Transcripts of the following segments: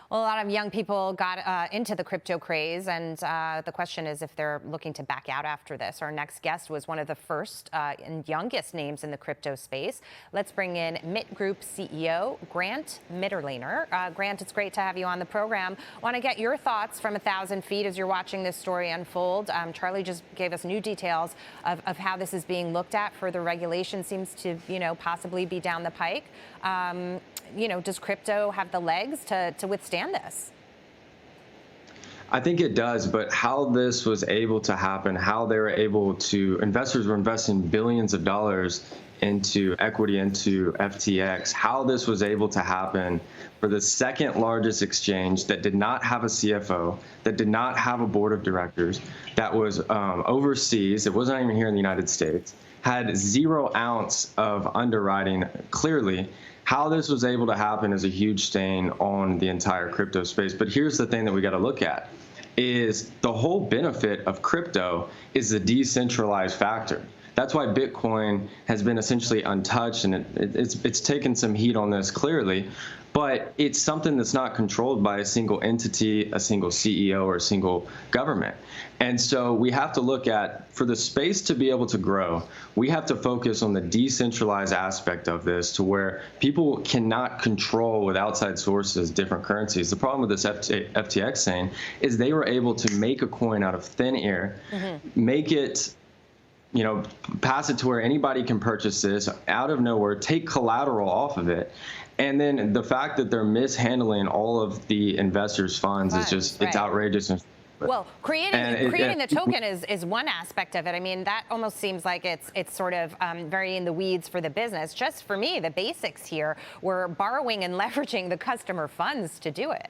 Well, a lot of young people got into the crypto craze, and the question is if they're looking to back out after this. Our next guest was one of the first and youngest names in the crypto space. Let's bring in MittGroup CEO Grant Mitterlehner. Grant, it's great to have you on the program. Want to get your thoughts from 1,000 feet as you're watching this story unfold. Charlie just gave us new details of how this is being looked at. Further regulation seems to, possibly be down the pike. Does crypto have the legs to withstand this? I think it does, but how this was able to happen, how they were able to, investors were investing billions of dollars into equity into FTX, how this was able to happen for the second largest exchange that did not have a CFO, that did not have a board of directors, that was overseas, it wasn't even here in the United States, had 0 ounce of underwriting clearly. How this was able to happen is a huge stain on the entire crypto space. But here's the thing that we got to look at is the whole benefit of crypto is the decentralized factor. That's why Bitcoin has been essentially untouched, and it's taken some heat on this clearly, but it's something that's not controlled by a single entity, a single CEO, or a single government. And so we have to look at, for the space to be able to grow, we have to focus on the decentralized aspect of this to where people cannot control with outside sources different currencies. The problem with this FTX thing is they were able to make a coin out of thin air, make it pass it to where anybody can purchase this out of nowhere, take collateral off of it. And then the fact that they're mishandling all of the investors' funds is just, it's outrageous. Well, creating the token is one aspect of it. I mean, that almost seems like it's sort of very in the weeds for the business. Just for me, the basics here were borrowing and leveraging the customer funds to do it.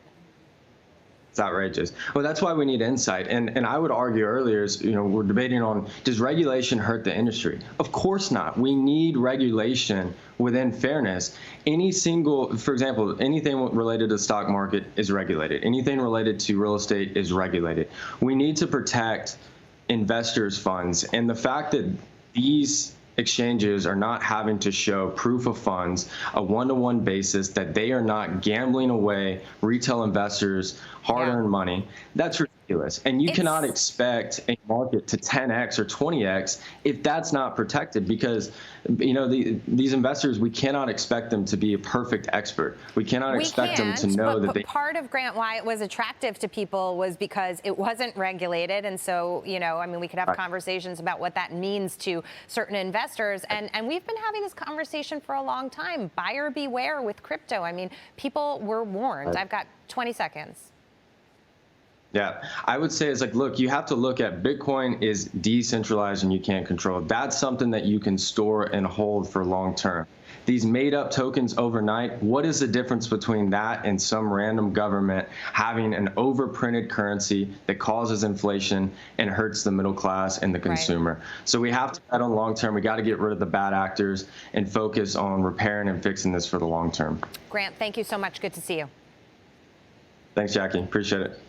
It's outrageous. Well, that's why we need insight. And I would argue earlier, we're debating on, does regulation hurt the industry? Of course not. We need regulation within fairness. For example, anything related to the stock market is regulated. Anything related to real estate is regulated. We need to protect investors' funds. And the fact that these exchanges are not having to show proof of funds, a one-to-one basis, that they are not gambling away retail investors' hard-earned money, that's ridiculous. And you cannot expect a market to 10x or 20x if that's not protected, because these investors, we cannot expect them to be a perfect expert. We cannot expect them to know that they. Part of, Grant, why it was attractive to people was because it wasn't regulated, and so we could have conversations about what that means to certain investors, and we've been having this conversation for a long time. Buyer beware with crypto. I mean, people were warned. I've got 20 seconds. Yeah, I would say look, you have to look at Bitcoin is decentralized and you can't control it. That's something that you can store and hold for long term. These made up tokens overnight, what is the difference between that and some random government having an overprinted currency that causes inflation and hurts the middle class and the consumer? Right. So we have to bet on long term. We got to get rid of the bad actors and focus on repairing and fixing this for the long term. Grant, thank you so much. Good to see you. Thanks, Jackie. Appreciate it.